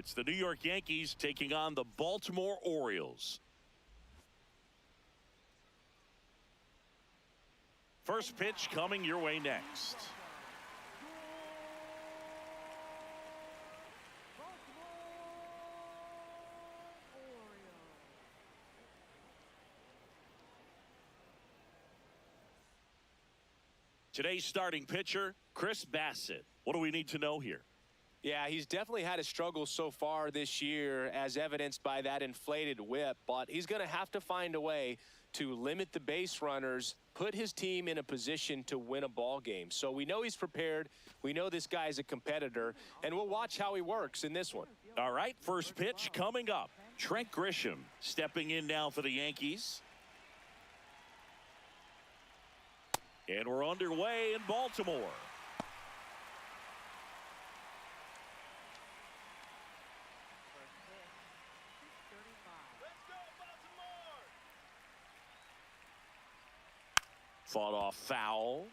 It's the New York Yankees taking on the Baltimore Orioles. First pitch coming your way next. Today's starting pitcher, Chris Bassett. What do we need to know here? Yeah, he's definitely had a struggle so far this year, as evidenced by that inflated whip, but he's going to have to find a way to limit the base runners, put his team in a position to win a ball game. So we know he's prepared. We know this guy's a competitor, and we'll watch how he works in this one. All right, first pitch coming up. Trent Grisham stepping in now for the Yankees. And we're underway in Baltimore. Fought off foul.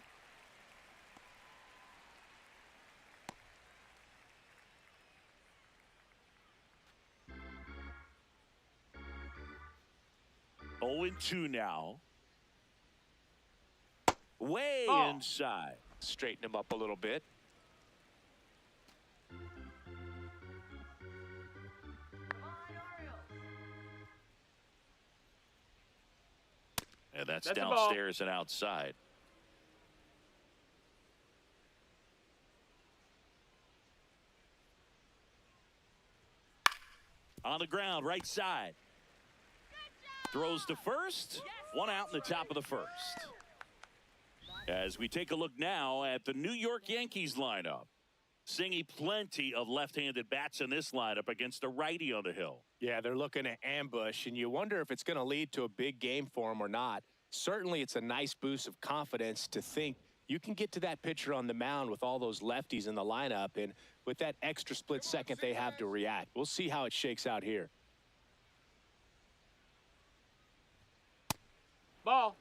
Oh, 0-2 now. Way inside. Straighten him up a little bit. And that's downstairs and outside. On the ground, right side. Throws to first. One out in the top of the first. As we take a look now at the New York Yankees lineup. Seeing plenty of left-handed bats in this lineup against a righty on the hill. Yeah, they're looking to ambush, and you wonder if it's going to lead to a big game for them or not. Certainly, it's a nice boost of confidence to think you can get to that pitcher on the mound with all those lefties in the lineup, and with that extra split second they have to react. We'll see how it shakes out here. Ball.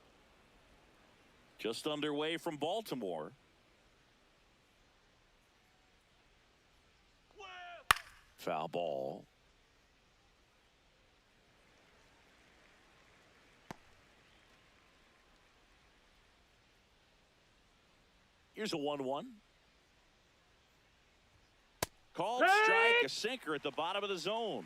Just underway from Baltimore. Foul ball. Here's a 1-1. Called strike, a sinker at the bottom of the zone.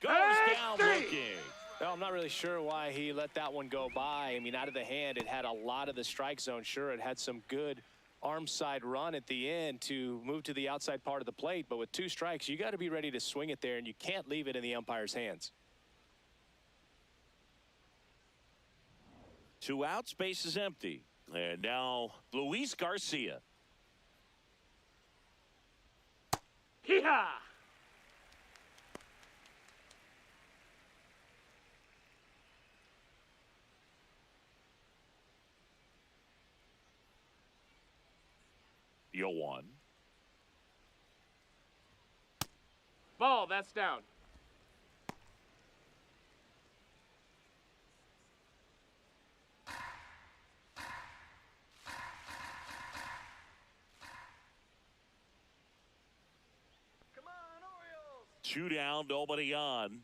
Goes down looking. Well, I'm not really sure why he let that one go by. I mean, out of the hand, it had a lot of the strike zone. Sure, it had some good arm side run at the end to move to the outside part of the plate. But with 2 strikes, you got to be ready to swing it there, and you can't leave it in the umpire's hands. 2 outs, base is empty. And now Luis Garcia. Hee-haw! The 0-1. Ball, that's down. Come on, Orioles! 2 down, nobody on.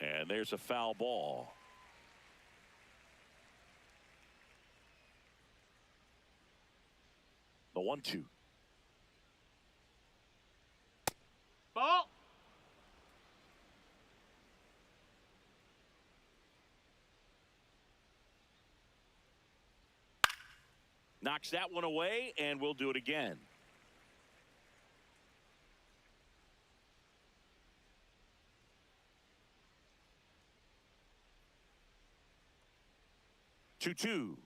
And there's a foul ball. The 1-2. Ball. Knocks that one away, and we'll do it again. Two.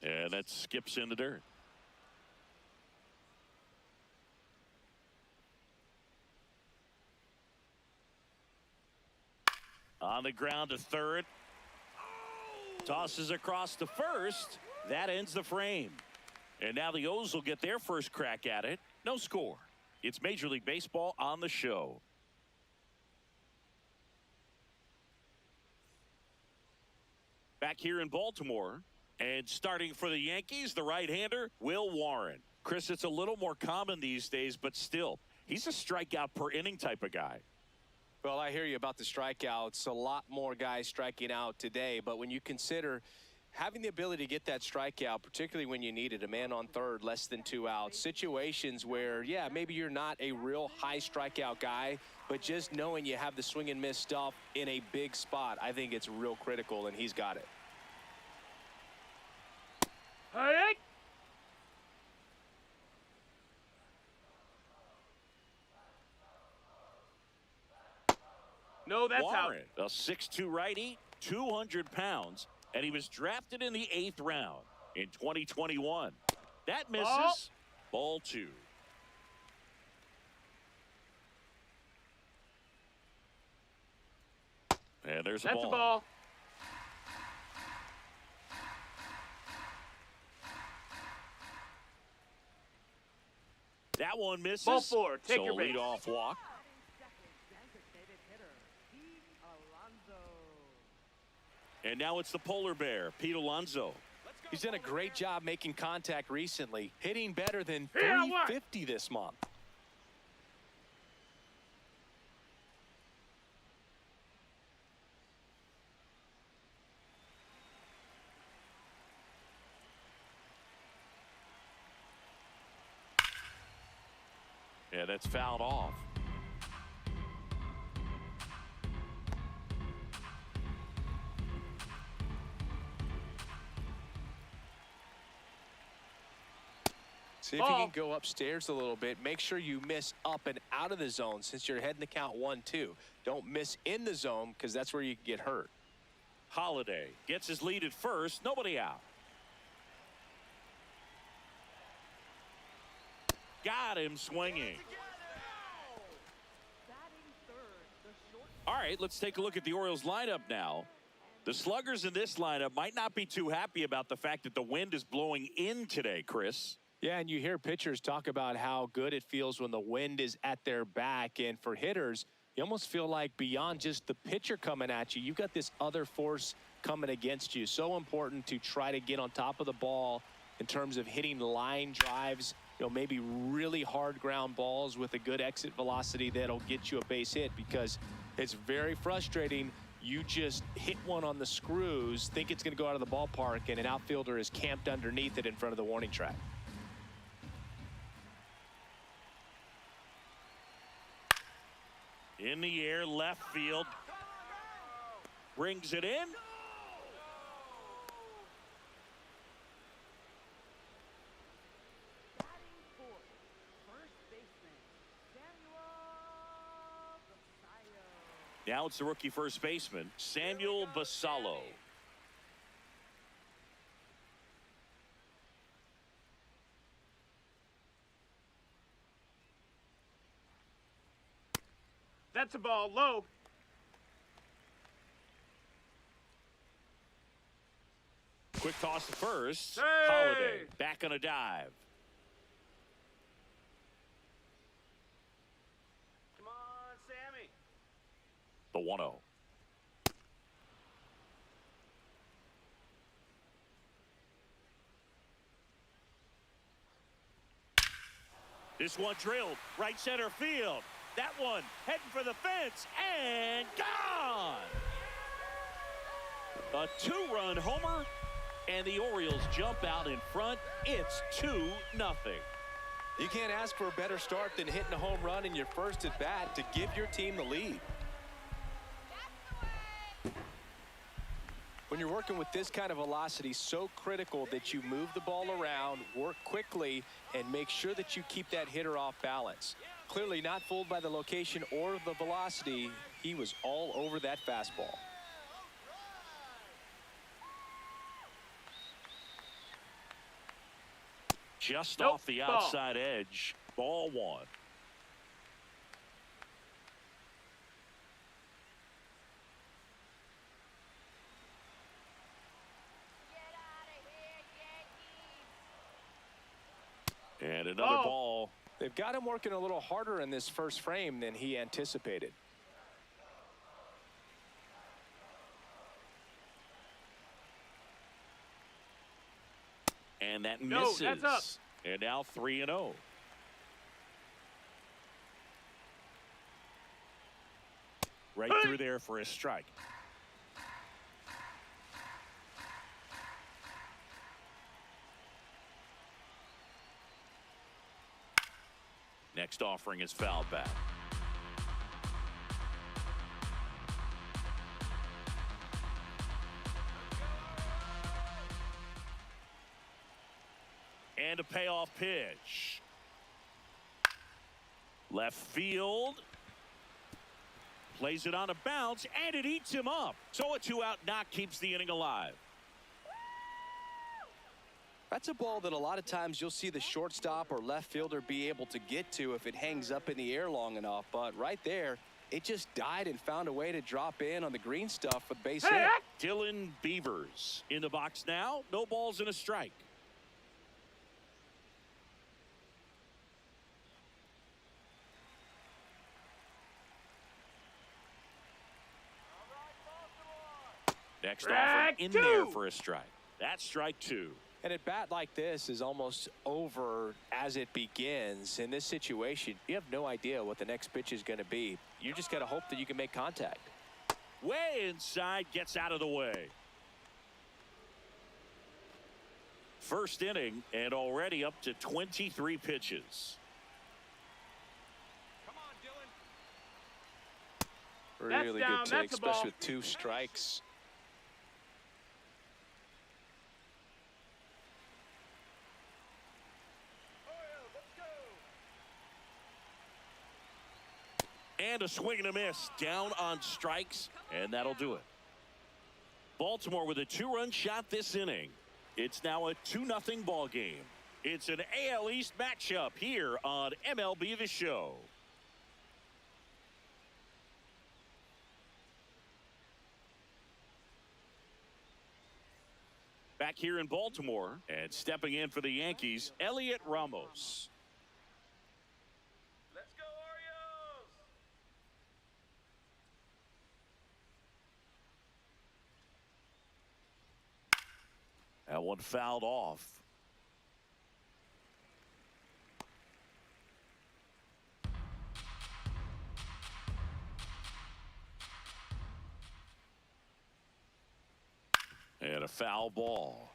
And that skips in the dirt. On the ground to third. Tosses across to first. That ends the frame. And now the O's will get their first crack at it. No score. It's Major League Baseball on the show. back here in Baltimore. And starting for the Yankees, the right-hander, Will Warren. Chris, it's a little more common these days, but still, he's a strikeout per inning type of guy. Well, I hear you about the strikeouts. A lot more guys striking out today, but when you consider having the ability to get that strikeout, particularly when you need it, a man on third, less than 2 outs, situations where, yeah, maybe you're not a real high strikeout guy, but just knowing you have the swing and miss stuff in a big spot, I think it's real critical, and he's got it. Hey! No, that's out. Warren, a 6'2" righty, 200 pounds, and he was drafted in the 8th round in 2021. That misses. Ball 2. And there's a ball. That's a ball. That one misses. Ball 4. Take so your base. leadoff walk. And now it's the polar bear, Pete Alonso. He's done a great job making contact recently, hitting better than Yeah, what? 350 this month. Yeah, that's fouled off. See if you can go upstairs a little bit. Make sure you miss up and out of the zone since you're heading the count 1-2. Don't miss in the zone because that's where you can get hurt. Holiday gets his lead at first. Nobody out. Got him swinging. All right, let's take a look at the Orioles lineup now. The sluggers in this lineup might not be too happy about the fact that the wind is blowing in today, Chris. Yeah, and you hear pitchers talk about how good it feels when the wind is at their back. And for hitters, you almost feel like beyond just the pitcher coming at you, you've got this other force coming against you. So important to try to get on top of the ball in terms of hitting line drives, maybe really hard ground balls with a good exit velocity that'll get you a base hit, because it's very frustrating. You just hit one on the screws, think it's going to go out of the ballpark, and an outfielder is camped underneath it in front of the warning track. In the air, left field. Brings it in. Now it's the rookie first baseman, Samuel Basallo. That's a ball low. Quick toss to first. Hey! Holiday back on a dive. Come on, Sammy. The 1-0. This one drilled right center field. That one heading for the fence and gone. A 2-run homer, and the Orioles jump out in front. It's 2-0. You can't ask for a better start than hitting a home run in your first at bat to give your team the lead. When you're working with this kind of velocity, so critical that you move the ball around, work quickly, and make sure that you keep that hitter off balance. Clearly not fooled by the location or the velocity. He was all over that fastball. Just Nope. off the Ball. outside edge. Ball 1. And another ball. They've got him working a little harder in this first frame than he anticipated. And that No, misses. that's up. And now 3-0. Right through there for a strike. Next offering is fouled back. And a payoff pitch. Left field. Plays it on a bounce, and it eats him up. So a 2-out knock keeps the inning alive. That's a ball that a lot of times you'll see the shortstop or left fielder be able to get to if it hangs up in the air long enough. But right there, it just died and found a way to drop in on the green stuff with base hit. Dylan Beavers in the box now. No balls and a strike. Next offering in there for a strike. That's strike 2. And a bat like this is almost over as it begins. In this situation, you have no idea what the next pitch is going to be. You just got to hope that you can make contact. Way inside, gets out of the way. First inning and already up to 23 pitches. Really down. good take, That's a ball. especially with 2 strikes. And a swing and a miss. Down on strikes, and that'll do it. Baltimore with a 2-run shot this inning. It's now a 2-0 ball game. It's an AL East matchup here on MLB The Show. Back here in Baltimore, and stepping in for the Yankees, Elliot Ramos. Let's go, Orioles! That one fouled off. And a foul ball.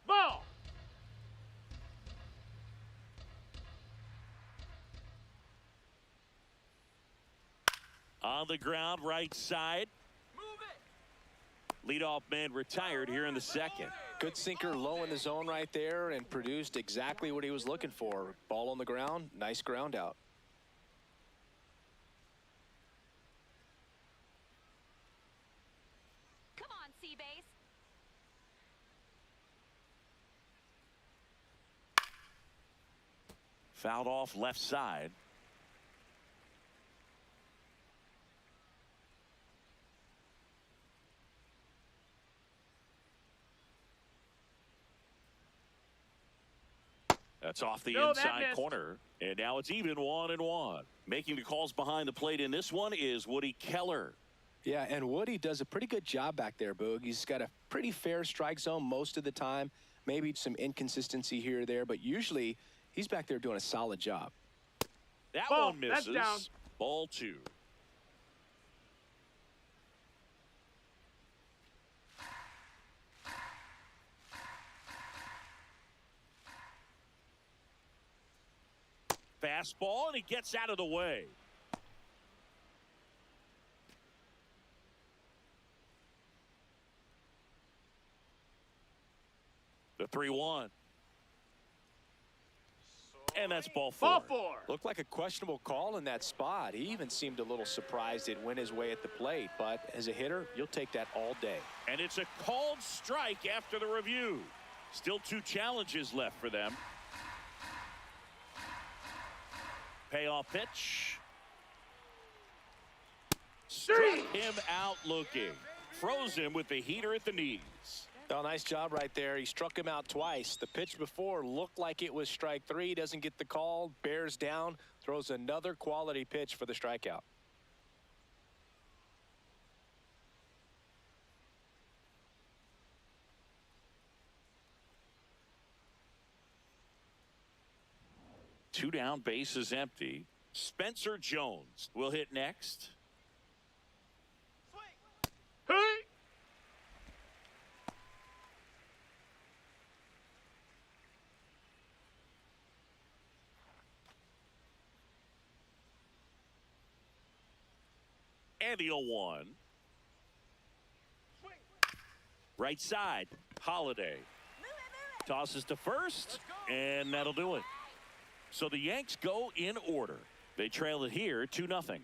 Ball! On the ground, right side. Leadoff man retired here in the second. Good sinker low in the zone right there and produced exactly what he was looking for. Ball on the ground, nice ground out. Come on, Seabase. Fouled off left side. That's off the No, that inside missed. corner. And now it's even 1-1. Making the calls behind the plate in this one is Woody Keller. Yeah, and Woody does a pretty good job back there, Boog. He's got a pretty fair strike zone most of the time. Maybe some inconsistency here or there, but usually he's back there doing a solid job. That Ball. one That's misses. down. Ball 2. Fastball, and he gets out of the way. The 3-1. And that's ball 4. Ball 4. Looked like a questionable call in that spot. He even seemed a little surprised it went his way at the plate. But as a hitter, you'll take that all day. And it's a called strike after the review. Still 2 challenges left for them. Payoff pitch. Struck him out looking. Froze him with the heater at the knees. Well, nice job right there. He struck him out twice. The pitch before looked like it was strike three. Doesn't get the call. Bears down. Throws another quality pitch for the strikeout. Two down, bases empty. Spencer Jones will hit next. Hey! And the 0-1. Right side, Holiday. Tosses to first, and that'll do it. So the Yanks go in order. They trail it here 2-0.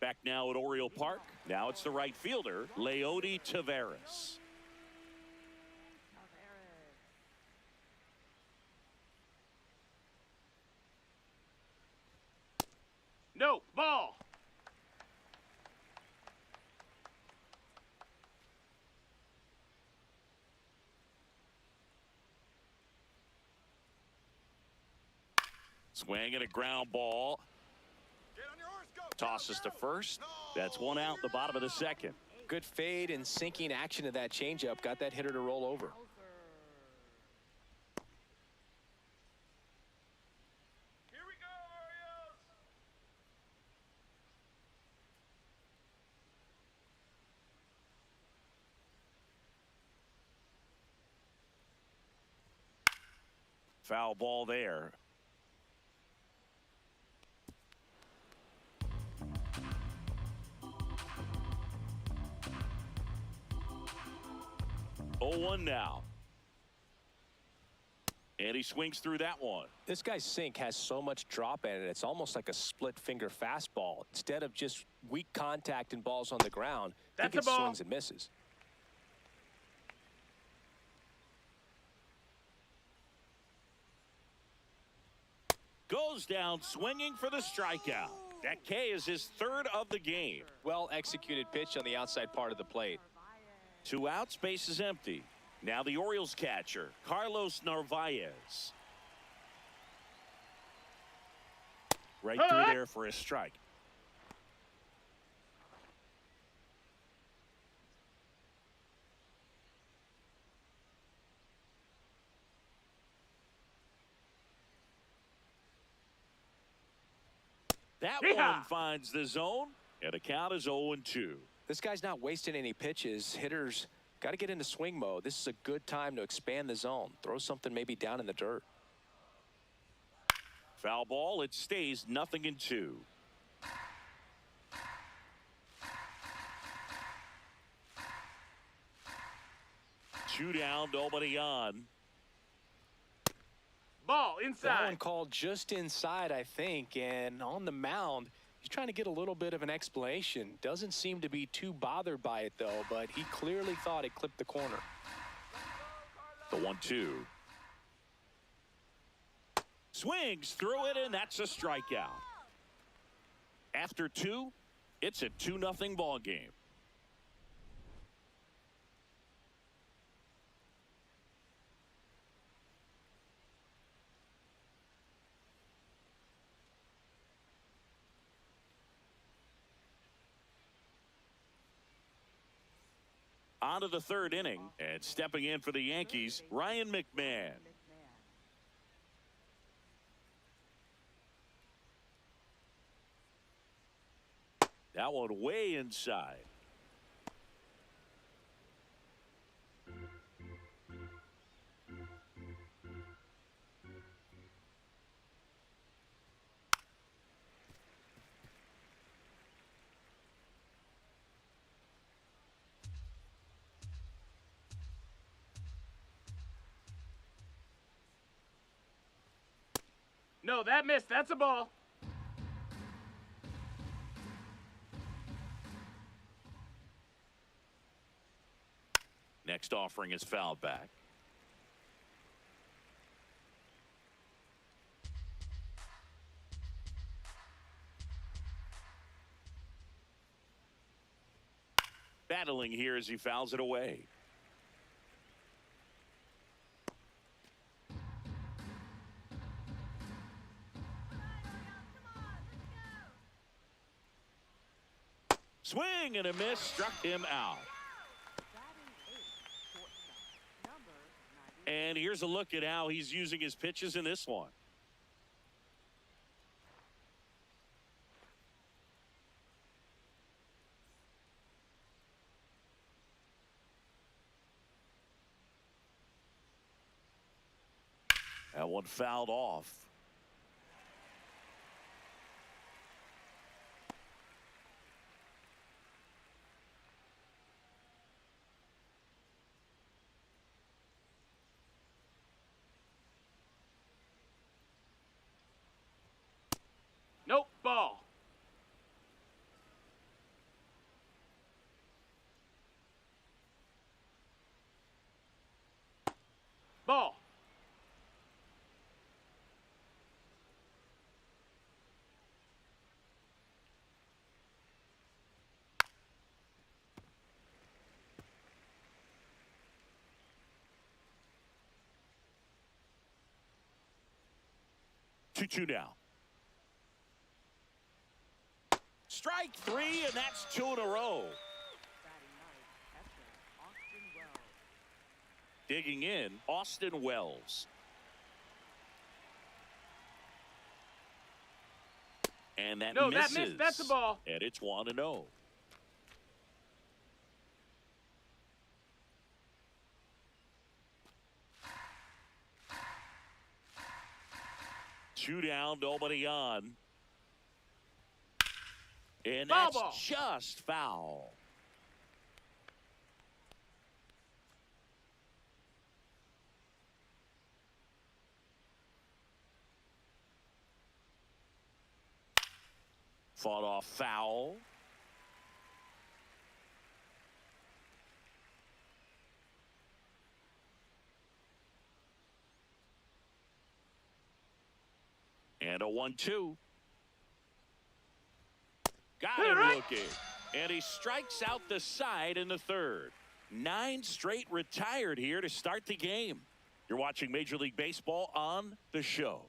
Back now at Oriole Park. Now it's the right fielder, Leody Taveras. No, ball. Swing and a ground ball. Tosses to first. That's one out in the bottom of the second. Good fade and sinking action of that changeup. Got that hitter to roll over. Here we go, Orioles. Foul ball there. Oh, 1 now. And he swings through that one. This guy's sink has so much drop in it. It's almost like a split finger fastball. Instead of just weak contact and balls on the ground, That's he gets a ball. swings and misses. Goes down swinging for the strikeout. That K is his third of the game. Well executed pitch on the outside part of the plate. 2 outs, base is empty. Now the Orioles catcher, Carlos Narvaez. Right through there for a strike. That one finds the zone, and the count is 0-2. This guy's not wasting any pitches. Hitters got to get into swing mode. This is a good time to expand the zone. Throw something maybe down in the dirt. Foul ball, it stays 0-2. Two down, nobody on. Ball That inside. one called just inside, I think, and on the mound, he's trying to get a little bit of an explanation. Doesn't seem to be too bothered by it, though, but he clearly thought it clipped the corner. The 1-2. Swings through it, and that's a strikeout. After 2, it's a 2-0 ball game. On to the third inning, and stepping in for the Yankees, Ryan McMahon. That one way inside. No, that missed. That's a ball. Next offering is fouled back. battling here as he fouls it away. Swing and a miss, struck him out. And here's a look at how he's using his pitches in this one. That one fouled off. Nope, ball. Ball. Two now. Strike three, and that's two in a row. Digging in, Austin Wells. And that No, misses. that missed. That's a ball. And it's 1-0. Two down, nobody on. And that's Ball. just foul. Fought off foul. And a 1-2. Got him looking. And he strikes out the side in the third. 9 straight retired here to start the game. You're watching Major League Baseball on the show.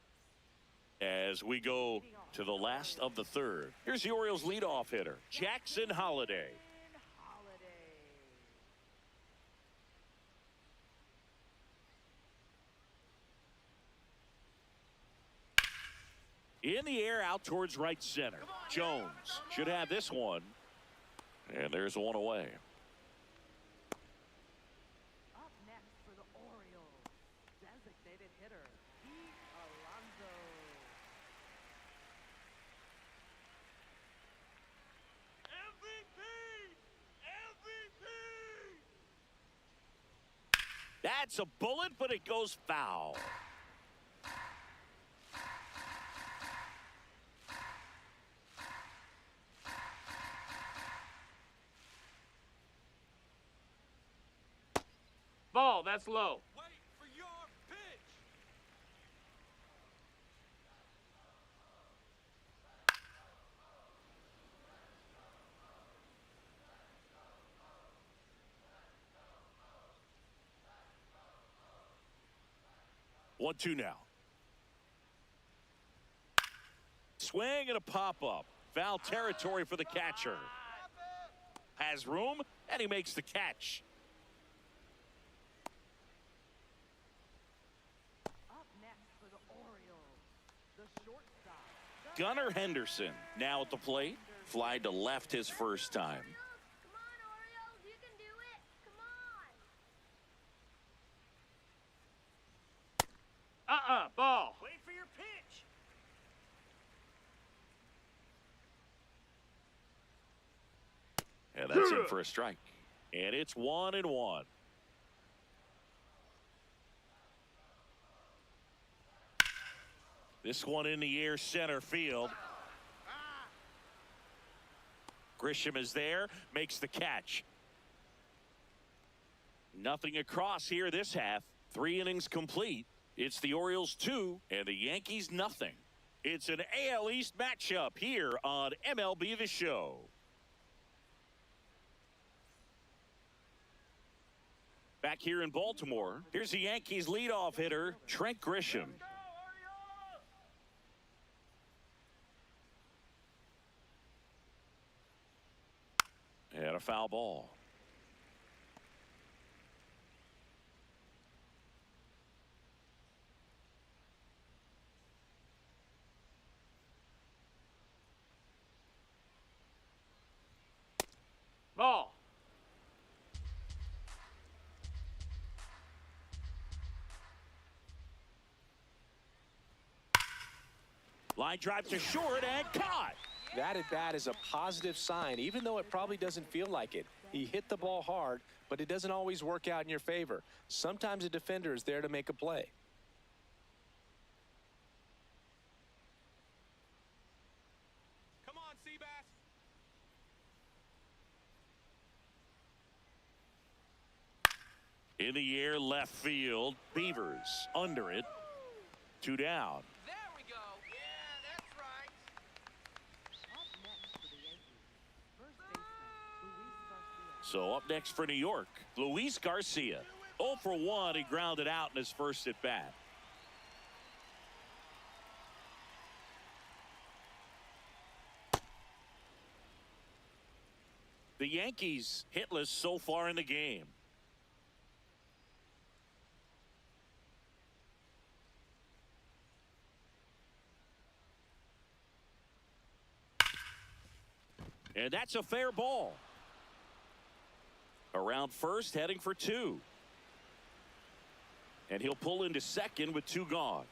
As we go to the last of the third. Here's the Orioles leadoff hitter, Jackson Holliday. In the air, out towards right center. Jones should have this one. And there's one away. Up next for the Orioles, designated hitter, Alonso. MVP! MVP! That's a bullet, but it goes foul. Ball, that's low. Wait for your pitch. One, two now. Swing and a pop-up. Foul territory for the catcher. Has room, and he makes the catch. Up next for the Orioles, the shortstop. Gunnar Henderson now at the plate. Fly to left his first time. Come on, Orioles, you can do it. Come on. Ball. Wait for your pitch. And that's in for a strike. And it's 1-1. This one in the air, center field. Grisham is there, makes the catch. Nothing across here this half. 3 innings complete. It's the Orioles 2 and the Yankees nothing. It's an AL East matchup here on MLB The Show. Back here in Baltimore, here's the Yankees leadoff hitter, Trent Grisham. And a foul ball. Ball. Line drive to short and caught. That at bat is a positive sign, even though it probably doesn't feel like it. He hit the ball hard, but it doesn't always work out in your favor. Sometimes a defender is there to make a play. Come on, Seabass. In the air, left field. Beavers under it. 2 down. There we go. Yeah, that's right. Up next for the Yankees, first baseman Luis Garcia. So up next for New York, Luis Garcia. 0 for 1. He grounded out in his first at bat. The Yankees hitless so far in the game. And that's a fair ball. Around first, heading for 2. And he'll pull into second with 2 gone.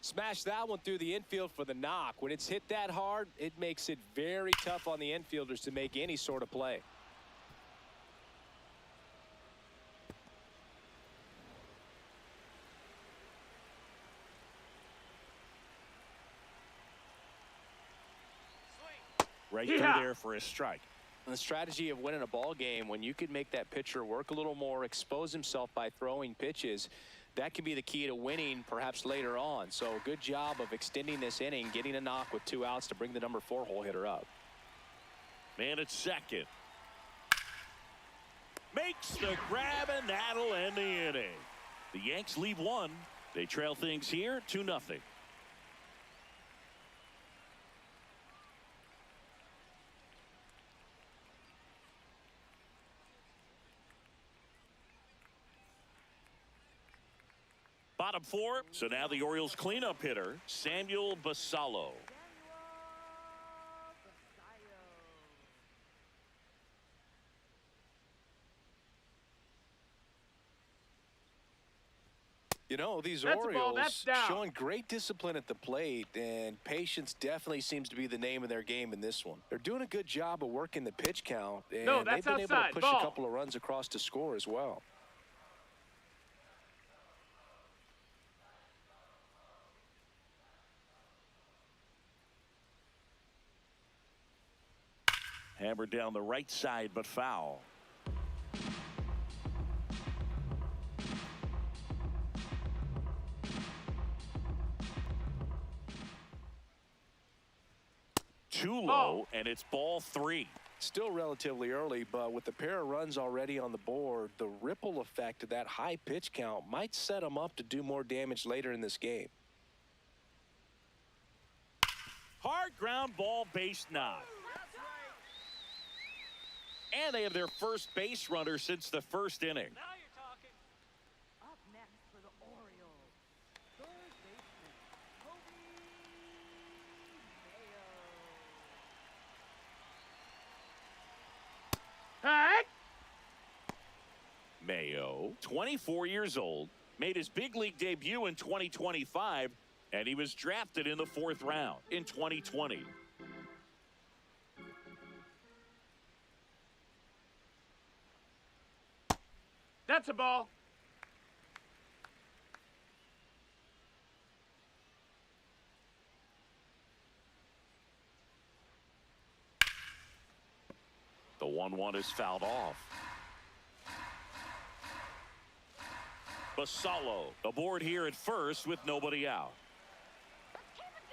Smash that one through the infield for the knock. When it's hit that hard, it makes it very tough on the infielders to make any sort of play. Right through there for a strike. The strategy of winning a ball game, when you could make that pitcher work a little more, expose himself by throwing pitches, that can be the key to winning perhaps later on. So good job of extending this inning, getting a knock with 2 outs to bring the number 4 hole hitter up. Man at second. Makes the grab, and that'll end the inning. The Yanks leave 1. They trail things here 2-0. Bottom 4. So now the Orioles cleanup hitter, Samuel Basallo. You know, these That's a ball, Orioles that's down. showing great discipline at the plate, and patience definitely seems to be the name of their game in this one. They're doing a good job of working the pitch count, and No, they've that's been able to outside. push Ball. a couple of runs across to score as well. Hammered down the right side, but foul. Too low, and it's ball 3. Still relatively early, but with the pair of runs already on the board, the ripple effect of that high pitch count might set them up to do more damage later in this game. Hard ground ball, base knock. And they have their first base runner since the first inning. Up next for the Orioles, third baseman Mayo. Hey! Mayo, 24 years old, made his big league debut in 2025, and he was drafted in the 4th round in 2020. That's a ball. The 1-1 is fouled off. Basallo aboard here at first with nobody out. Let's keep it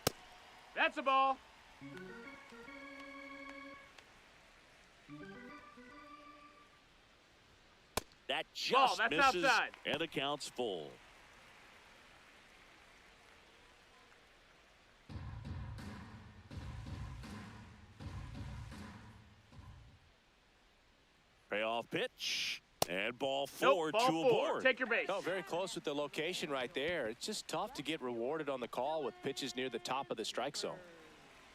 going. That's a ball. That Ball, just that's misses, outside. and the count's full. Payoff pitch. And ball four, Nope, ball two four. aboard. Take your base. Oh, very close with the location right there. It's just tough to get rewarded on the call with pitches near the top of the strike zone.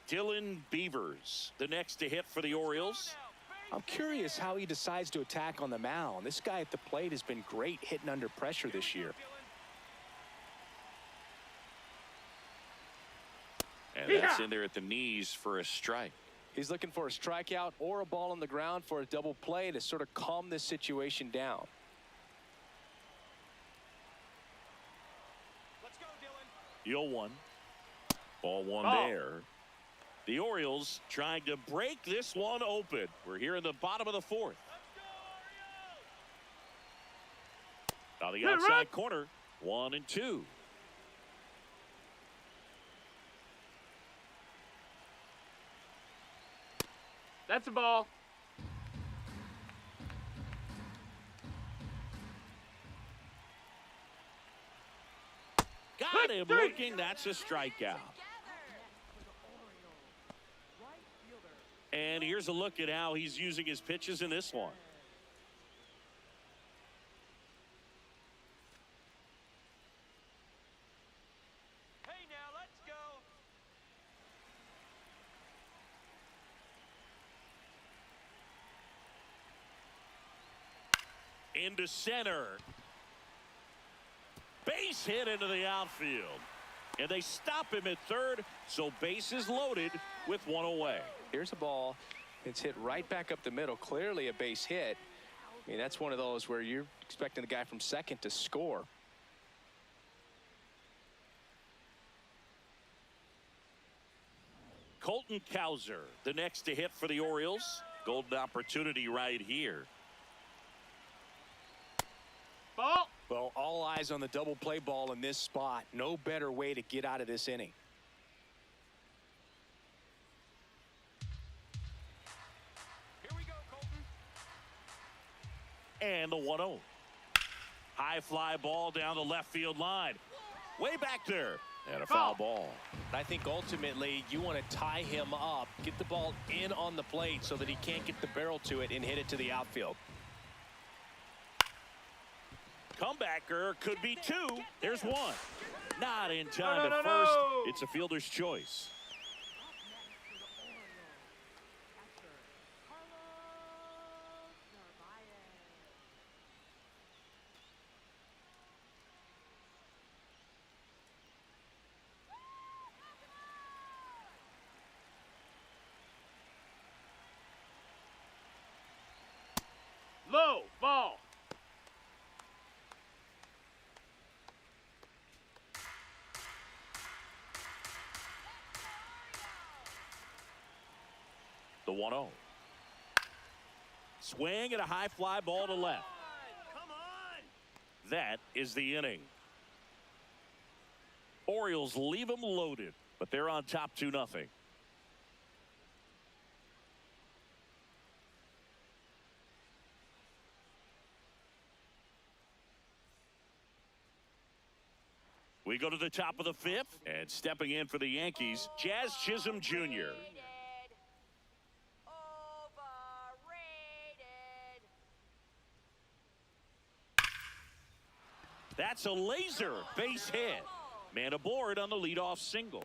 Dylan Beavers, the next to hit for the Orioles. I'm curious how he decides to attack on the mound. This guy at the plate has been great hitting under pressure this year. And that's in there at the knees for a strike. He's looking for a strikeout or a ball on the ground for a double play to sort of calm this situation down. Let's go, Dylan. 0-1. Ball one Ball. there. The Orioles trying to break this one open. We're here in the bottom of the fourth. On the outside corner, 1 and 2. That's a ball. Got him looking. That's a strikeout. And here's a look at how he's using his pitches in this one. Hey, now let's go. Into center. Base hit into the outfield. And they stop him at third, so base is loaded with one away. Here's a ball. It's hit right back up the middle. Clearly a base hit. I mean, that's one of those where you're expecting the guy from second to score. Colton Cowser, the next to hit for the Orioles. Golden opportunity right here. Ball. Well, all eyes on the double play ball in this spot. No better way to get out of this inning. Here we go, Colton. And the 1-0. High fly ball down the left field line. Way back there. And a foul ball. I think ultimately you want to tie him up, get the ball in on the plate so that he can't get the barrel to it and hit it to the outfield. Comebacker could be two. There's one. Not in time at first. It's a fielder's choice. Low ball. The 1-0. Swing and a high fly ball to left. Come on. That is the inning. Orioles leave them loaded, but they're on top 2-0. We go to the top of the fifth, and stepping in for the Yankees, Jazz Chisholm Jr. Overrated. That's a laser base hit. Man aboard on the leadoff single.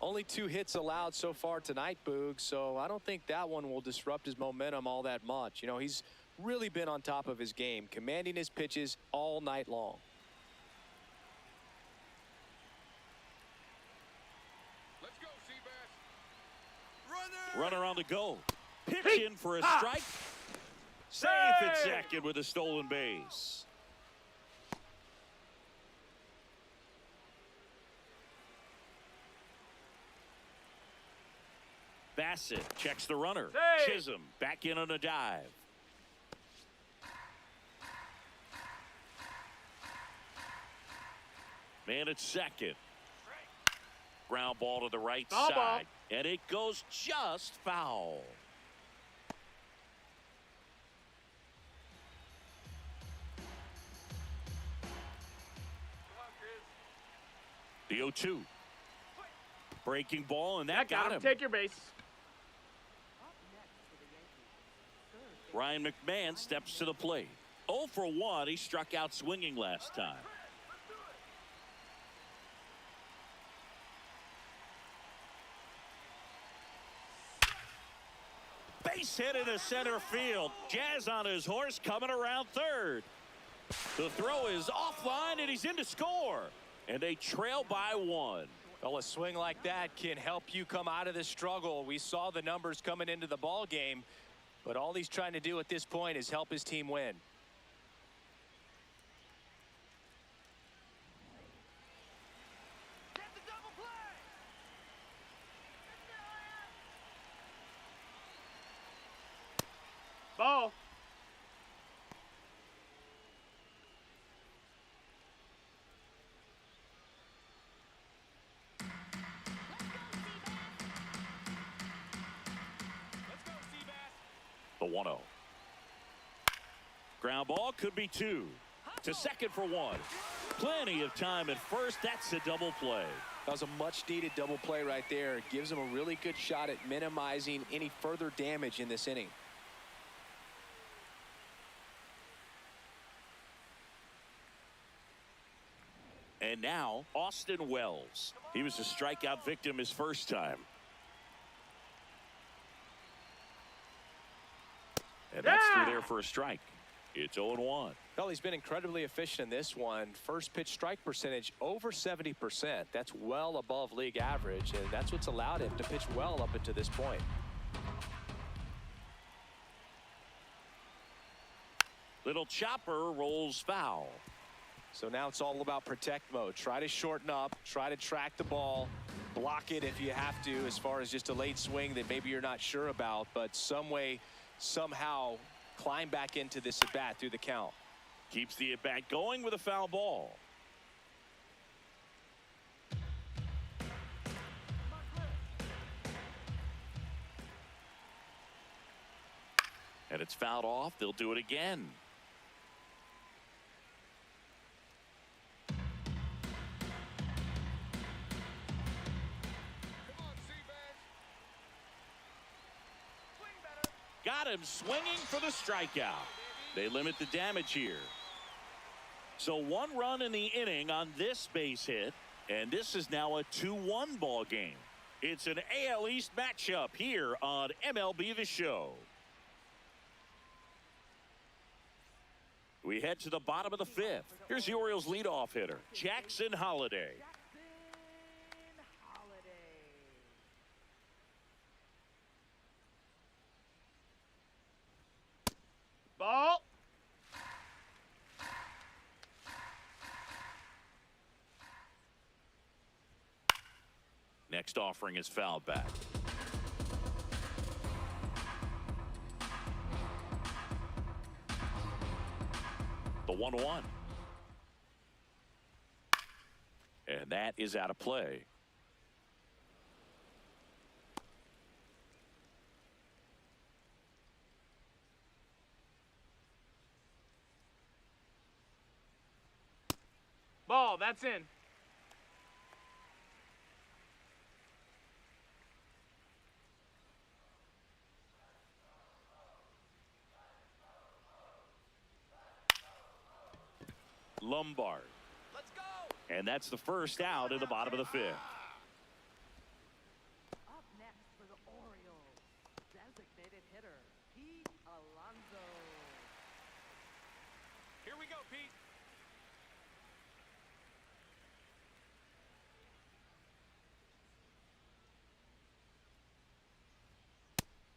Only 2 hits allowed so far tonight, Boog, so I don't think that one will disrupt his momentum all that much. You know, he's really been on top of his game, commanding his pitches all night long. Let's go, Seabass. Runner on the go. Pitch in for a strike. Safe at second with a stolen base. Bassett checks the runner. Hey! Chisholm back in on a dive. Man at second. Ground ball to the right Ball. side. And it goes just foul. The 0-2. Breaking ball, and that got him. Take your base. Up next for the Yankees, third base. Ryan McMahon steps to the plate. 0 for 1. He struck out swinging last time. Base hit into center field. Jazz on his horse coming around third. The throw is offline, and he's in to score. And they trail by 1. Well, a swing like that can help you come out of this struggle. We saw the numbers coming into the ball game, but all he's trying to do at this point is help his team win. Get the double play. Ball. Let's go, Seabass. The 1-0. Ground ball could be 2. To second for 1. Plenty of time at first. That's a double play. That was a much-needed double play right there. Gives him a really good shot at minimizing any further damage in this inning. And now, Austin Wells. He was a strikeout victim his first time. And that's through there for a strike. It's 0-1. Well, he's been incredibly efficient in this one. First pitch strike percentage over 70%. That's well above league average, and that's what's allowed him to pitch well up until this point. Little chopper rolls foul. So now it's all about protect mode. Try to shorten up, try to track the ball, block it if you have to, as far as just a late swing that maybe you're not sure about, but some way, somehow climb back into this at bat through the count. Keeps the at bat going with a foul ball. And it's fouled off. They'll do it again. Come on, Seabass. Swing better. Got him swinging for the strikeout. They limit the damage here. So 1 run in the inning on this base hit, and this is now a 2-1 ball game. It's an AL East matchup here on MLB The Show. We head to the bottom of the 5th. Here's the Orioles leadoff hitter, Jackson Holliday. Jackson Holiday. Ball. Next offering is fouled back. The 1-1. And that is out of play. Ball. That's in. Lombard. Let's go. And that's the first out in the bottom of the 5th. Up next for the Orioles, designated hitter, Pete Alonso. Here we go, Pete.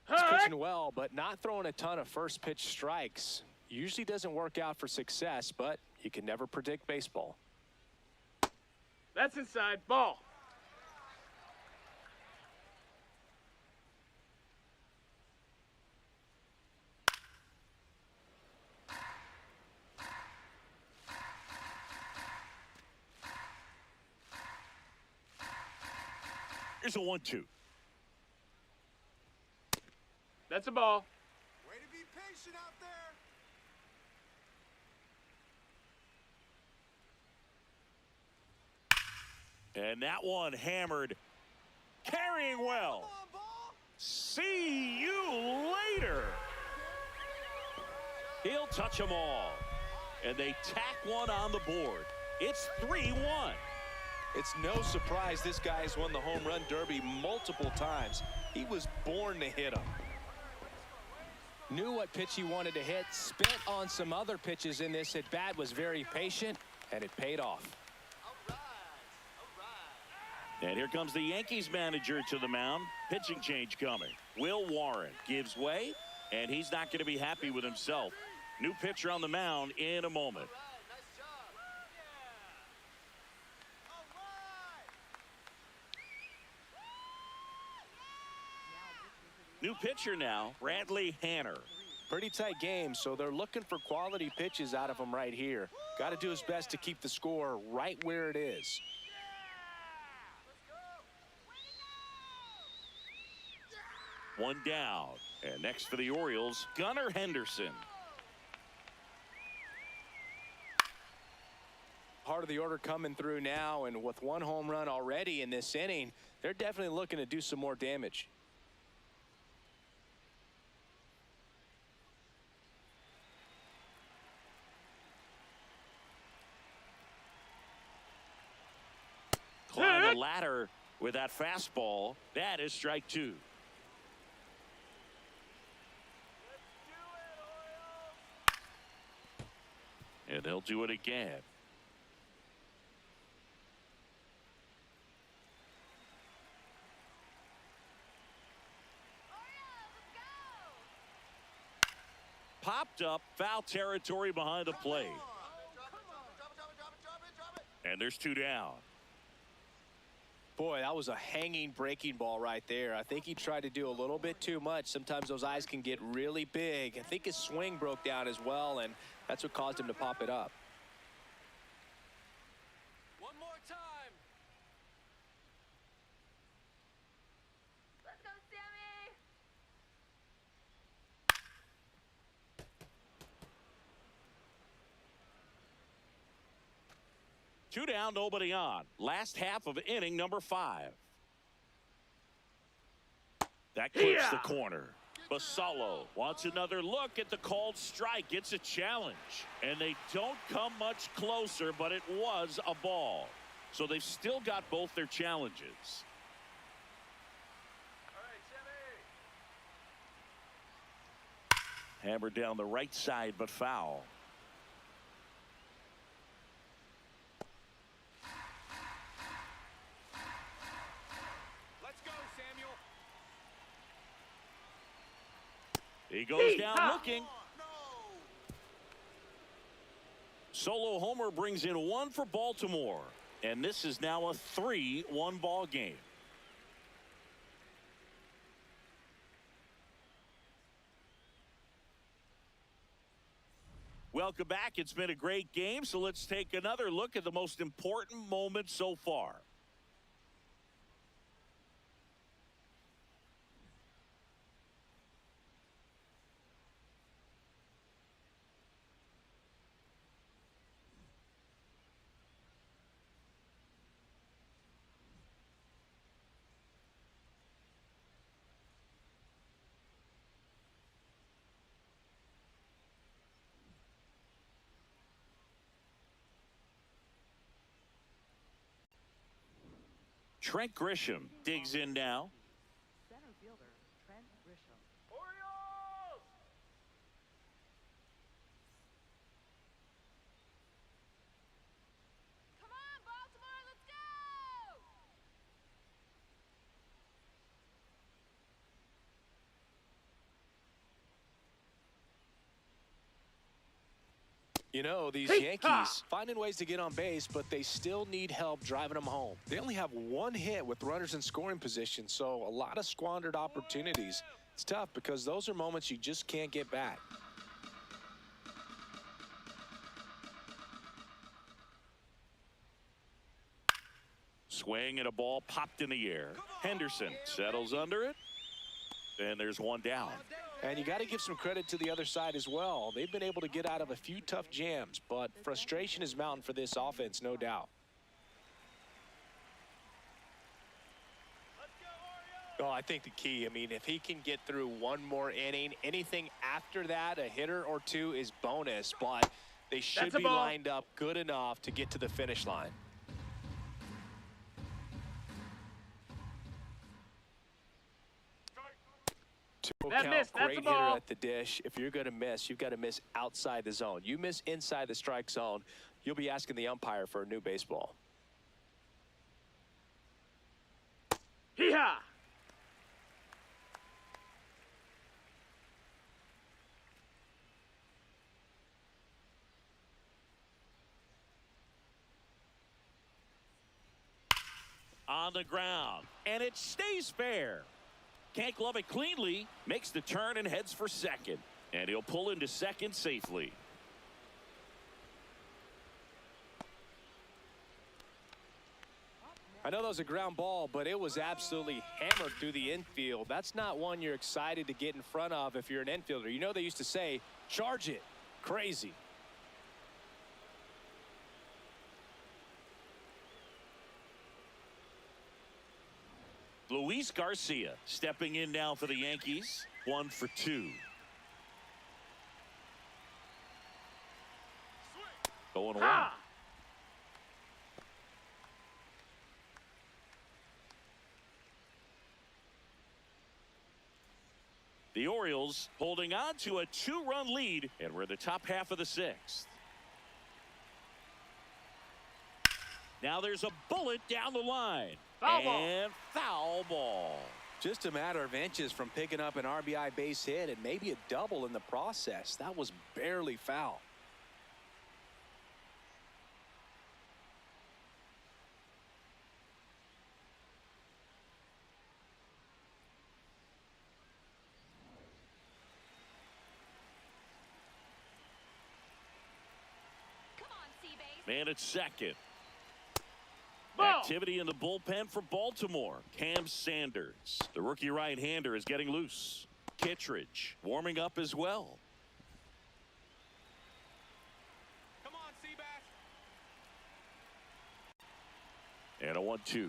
He's pitching well, but not throwing a ton of first pitch strikes. Usually doesn't work out for success, but you can never predict baseball. That's inside. Ball. Here's a 1-2. That's a ball. Way to be patient out there. And that one hammered. Carrying well. Come on, ball. See you later. He'll touch them all. And they tack one on the board. It's 3-1. It's no surprise this guy has won the home run derby multiple times. He was born to hit them. Knew what pitch he wanted to hit, spent on some other pitches in this at bat, was very patient, and it paid off. And here comes the Yankees manager to the mound. Pitching change coming. Will Warren gives way, and he's not going to be happy with himself. New pitcher on the mound in a moment. New pitcher now, Bradley Hanner. Pretty tight game, so they're looking for quality pitches out of him right here. Got to do his best to keep the score right where it is. One down. And next for the Orioles, Gunnar Henderson. Part of the order coming through now, and with one home run already in this inning, they're definitely looking to do some more damage. Climb the ladder with that fastball. That is strike two. And they'll do it again. Popped up, foul territory behind the plate. And there's two down. Boy, that was a hanging breaking ball right there. I think he tried to do a little bit too much. Sometimes those eyes can get really big. I think his swing broke down as well, and that's what caused him to pop it up. One more time. Let's go, Sammy! Two down, nobody on. Last half of inning number 5. That clips the corner. Basallo wants another look at the called strike. It's a challenge. And they don't come much closer, but it was a ball. So they've still got both their challenges. All right, Sammy. Hammered down the right side, but foul. Let's go, Samuel. He goes down Yeehaw! looking. No. Solo homer brings in one for Baltimore. And this is now a 3-1 ball game. Welcome back. It's been a great game, so let's take another look at the most important moment so far. Trent Grisham digs in now. Center fielder, Trent Grisham. Orioles! Come on, Baltimore, let's go! You know, these Hey, Yankees finding ways to get on base, but they still need help driving them home. They only have one hit with runners in scoring position, so a lot of squandered opportunities. It's tough because those are moments you just can't get back. Swing and a ball popped in the air. Henderson settles under it. And there's one down. And you got to give some credit to the other side as well. They've been able to get out of a few tough jams, but frustration is mounting for this offense, no doubt. Oh, I think the key, I mean, if he can get through one more inning, anything after that, a hitter or two is bonus, but they should be lined up good enough to get to the finish line. That miss, that's Great a hitter ball. at the dish. If you're going to miss, you've got to miss outside the zone. You miss inside the strike zone, you'll be asking the umpire for a new baseball. Hee-haw! On the ground, and it stays fair. Can't glove it cleanly, makes the turn and heads for second. And he'll pull into second safely. I know that was a ground ball, but it was absolutely hammered through the infield. That's not one you're excited to get in front of if you're an infielder. You know they used to say, charge it. Crazy. Luis Garcia stepping in now for the Yankees. 1 for 2. 0-1. Ha! The Orioles holding on to a 2-run lead, and we're in the top half of the 6th. Now there's a bullet down the line. Foul ball. And foul ball. Just a matter of inches from picking up an RBI base hit and maybe a double in the process. That was barely foul. Come on, Seabase. Man at second. Ball. Activity in the bullpen for Baltimore. Cam Sanders, the rookie right-hander, is getting loose. Kittredge warming up as well. Come on, Seabass. And a 1-2.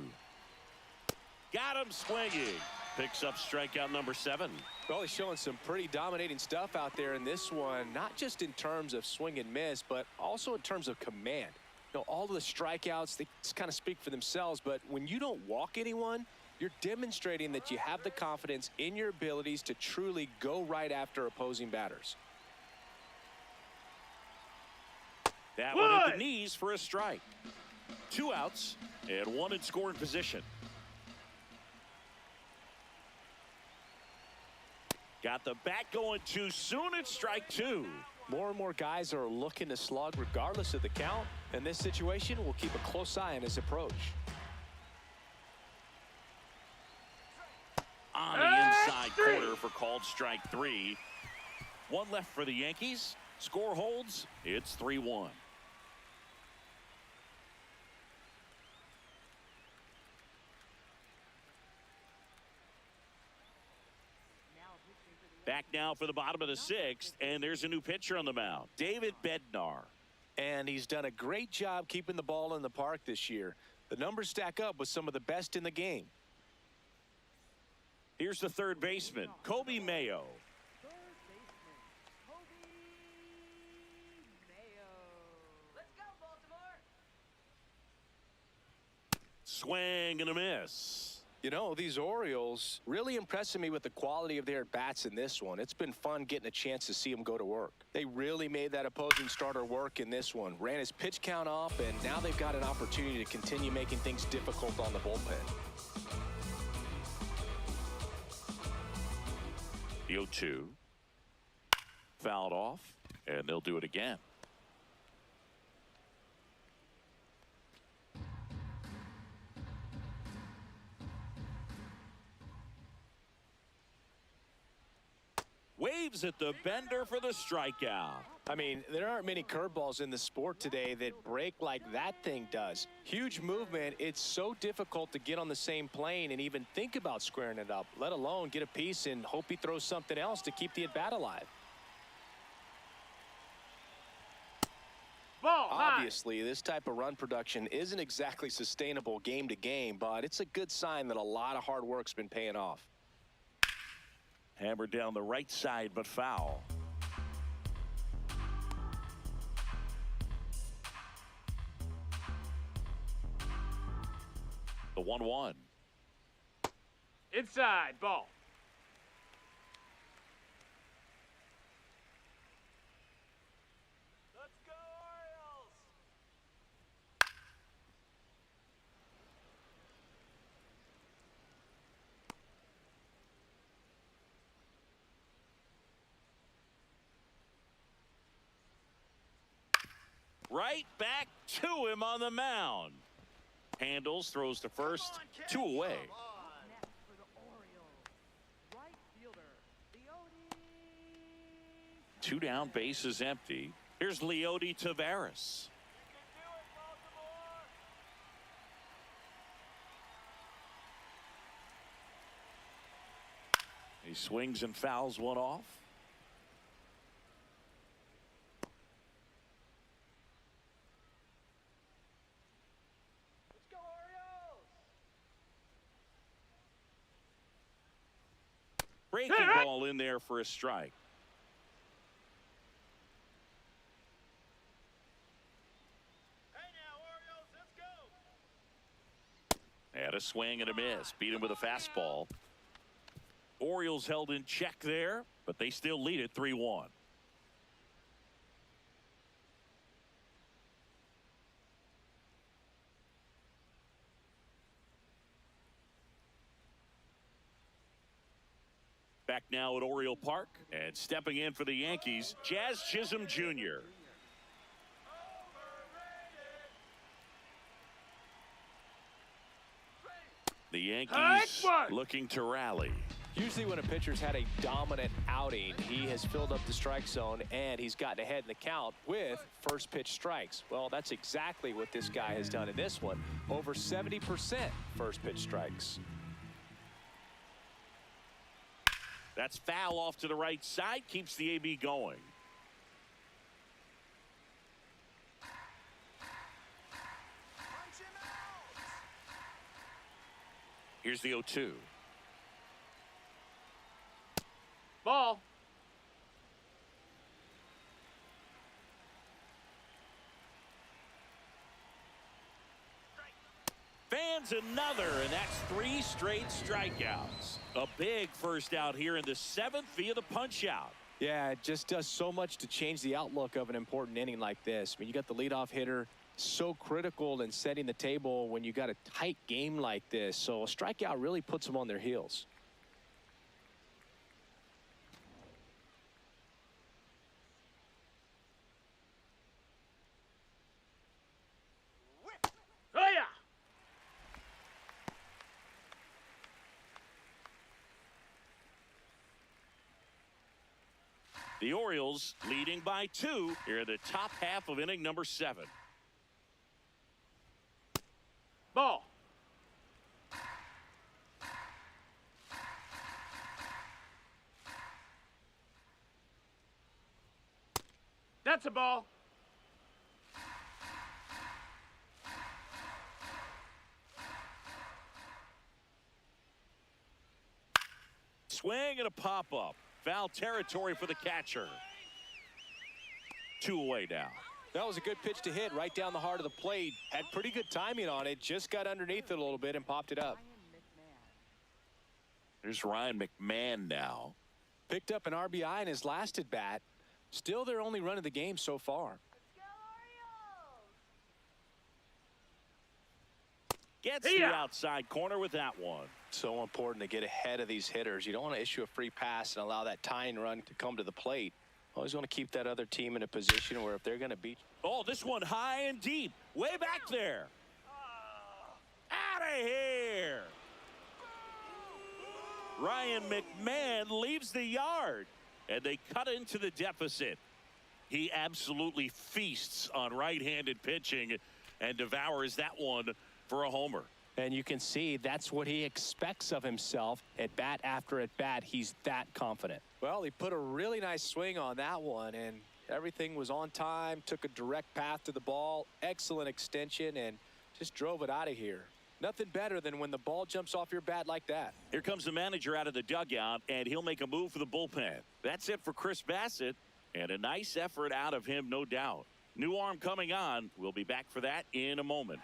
Got him swinging. Picks up strikeout number 7. Well, he's showing some pretty dominating stuff out there in this one, not just in terms of swing and miss, but also in terms of command. You know, all of the strikeouts, they just kind of speak for themselves, but when you don't walk anyone, you're demonstrating that you have the confidence in your abilities to truly go right after opposing batters. That one at the knees for a strike. 2 outs and 1 in scoring position. Got the bat going too soon. It's strike 2. More and more guys are looking to slug regardless of the count. In this situation, we'll keep a close eye on his approach. On the inside corner for called strike 3. 1 left for the Yankees. Score holds. It's 3-1. Back now for the bottom of the 6th, and there's a new pitcher on the mound, David Bednar. And he's done a great job keeping the ball in the park this year. The numbers stack up with some of the best in the game. Here's the third baseman, Kobe Mayo. Third baseman, Kobe Mayo. Let's go, Baltimore. Swing and a miss. You know, these Orioles really impressing me with the quality of their bats in this one. It's been fun getting a chance to see them go to work. They really made that opposing starter work in this one. Ran his pitch count off, and now they've got an opportunity to continue making things difficult on the bullpen. The 0-2. Fouled off, and they'll do it again. Waves gives it the bender for the strikeout. I mean, there aren't many curveballs in the sport today that break like that thing does. Huge movement. It's so difficult to get on the same plane and even think about squaring it up, let alone get a piece and hope he throws something else to keep the at-bat alive. Ball, Obviously, this type of run production isn't exactly sustainable game to game, but it's a good sign that a lot of hard work's been paying off. Hammered down the right side, but foul. The 1-1. Inside, ball. Let's go, Orioles! Right back to him on the mound. Handles, throws to first, 2 away. Next for the Orioles, right fielder, Leody. 2 down, bases empty. Here's Leody Taveras. He swings and fouls one off. Let's go, Orioles! Breaking ball in there for a strike. Hey now, Orioles, let's go! Had a swing and a miss. Beat him with a fastball. Orioles held in check there, but they still lead it 3-1. Back now at Oriole Park, and stepping in for the Yankees, Jazz Chisholm Jr. The Yankees looking to rally. Usually when a pitcher's had a dominant outing, he has filled up the strike zone and he's gotten ahead in the count with first pitch strikes. Well, that's exactly what this guy has done in this one. Over 70% first pitch strikes. That's foul off to the right side, keeps the AB going. Punch him out! Here's the 0-2. Ball. Fans another, and that's 3 straight strikeouts. A big first out here in the 7th via the punch out. Yeah, it just does so much to change the outlook of an important inning like this. I mean, you got the leadoff hitter, so critical in setting the table when you got a tight game like this. So a strikeout really puts them on their heels. Oh, yeah. The Orioles leading by 2 here in the top half of inning number 7. Ball. That's a ball. Swing and a pop-up. Foul territory for the catcher. 2 away now. That was a good pitch to hit right down the heart of the plate. Had pretty good timing on it. Just got underneath it a little bit and popped it up. There's Ryan McMahon now. Picked up an RBI in his last at bat. Still their only run of the game so far. Gets the outside corner with that one. So important to get ahead of these hitters. You don't want to issue a free pass and allow that tying run to come to the plate. Always want to keep that other team in a position where if they're going to beat. Oh, this one high and deep. Way back there. Out of here. Ryan McMahon leaves the yard. and they cut into the deficit. He absolutely feasts on right-handed pitching and devours that one for a homer. And you can see that's what he expects of himself at bat after at bat. He's that confident. Well, he put a really nice swing on that one, and everything was on time, took a direct path to the ball, excellent extension, and just drove it out of here. Nothing better than when the ball jumps off your bat like that. Here comes the manager out of the dugout, and he'll make a move for the bullpen. That's it for Chris Bassett, and a nice effort out of him, no doubt. New arm coming on. We'll be back for that in a moment.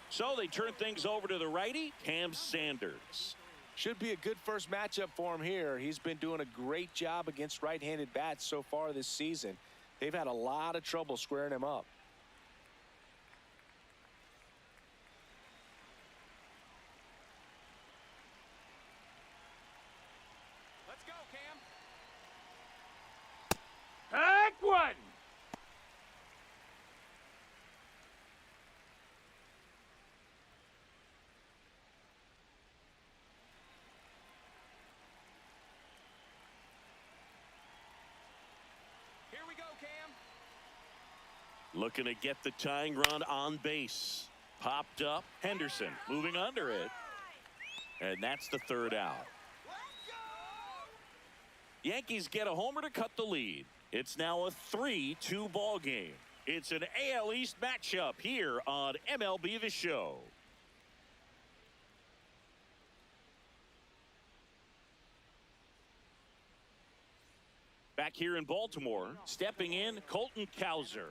So they turn things over to the righty, Cam Sanders. Should be a good first matchup for him here. He's been doing a great job against right-handed bats so far this season. They've had a lot of trouble squaring him up. Let's go, Cam. Heck one. Here we go, Cam. Looking to get the tying run on base. Popped up. Henderson moving under it. And that's the third out. Let's go! Yankees get a homer to cut the lead. It's now a 3-2 ball game. It's an AL East matchup here on MLB The Show. Back here in Baltimore, stepping in, Colton Cowser.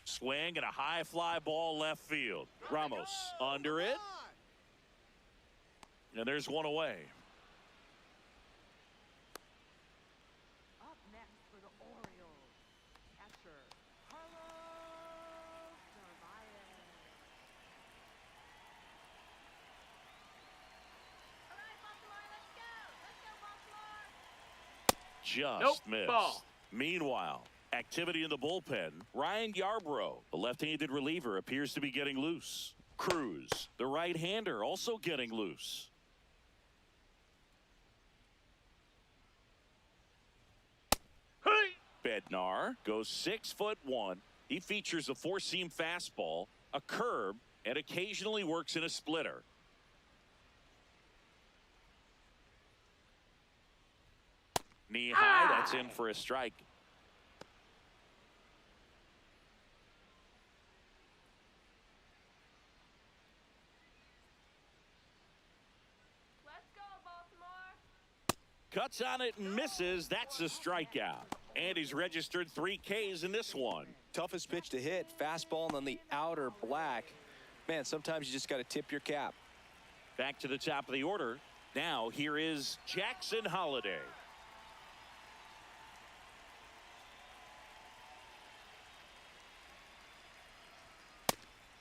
Swing and a high fly ball left field. Ramos under it. And there's one away. Up next for the Orioles, catcher Carlos Narvaez. All right, Baltimore, let's go. Let's go, Baltimore. Just Nope, missed. ball. Meanwhile, activity in the bullpen. Ryan Yarbrough, the left-handed reliever, appears to be getting loose. Cruz, the right-hander, also getting loose. Hey. Bednar goes 6'1". He features a four-seam fastball, a curve, and occasionally works in a splitter. Knee high, that's in for a strike. Let's go, Baltimore. Cuts on it and misses. That's a strikeout. And he's registered 3 Ks in this one. Toughest pitch to hit, fastball on the outer black. Man, sometimes you just got to tip your cap. Back to the top of the order. Now here is Jackson Holliday.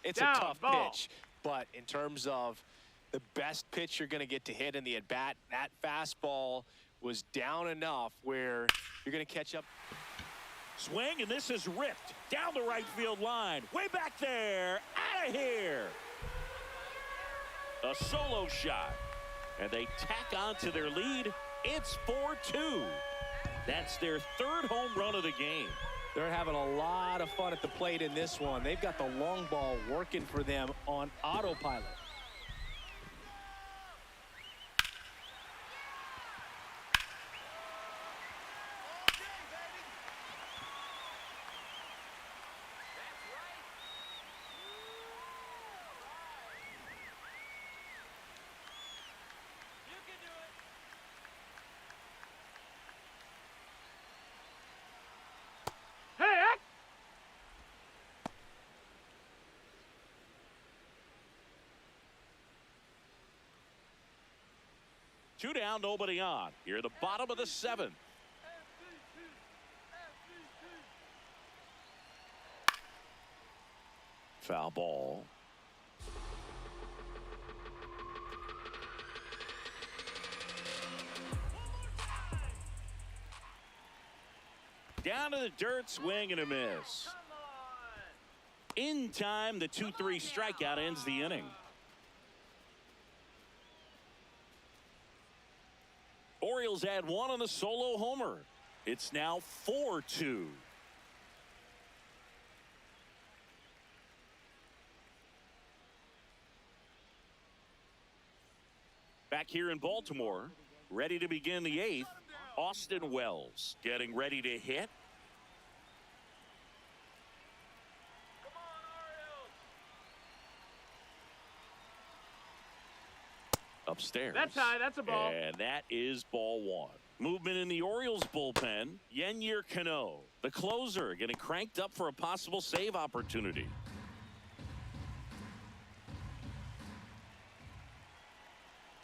It's Down, a tough ball. pitch, but in terms of the best pitch you're going to get to hit in the at-bat, that fastball was down enough where you're going to catch up. Swing, and this is ripped down the right field line. Way back there. Out of here. A solo shot. And they tack on to their lead. It's 4-2. That's their third home run of the game. They're having a lot of fun at the plate in this one. They've got the long ball working for them on autopilot. Hey, heck. Two down, nobody on. Here at the bottom of the 7th. Foul ball. Down to the dirt, swing and a miss. In time, the 2-3 strikeout ends the inning. Orioles add one on a solo homer. It's now 4-2. Back here in Baltimore, ready to begin the 8th, Austin Wells getting ready to hit. Upstairs. That's high. That's a ball. And that is ball 1. Movement in the Orioles bullpen. Yennier Cano, the closer, getting cranked up for a possible save opportunity.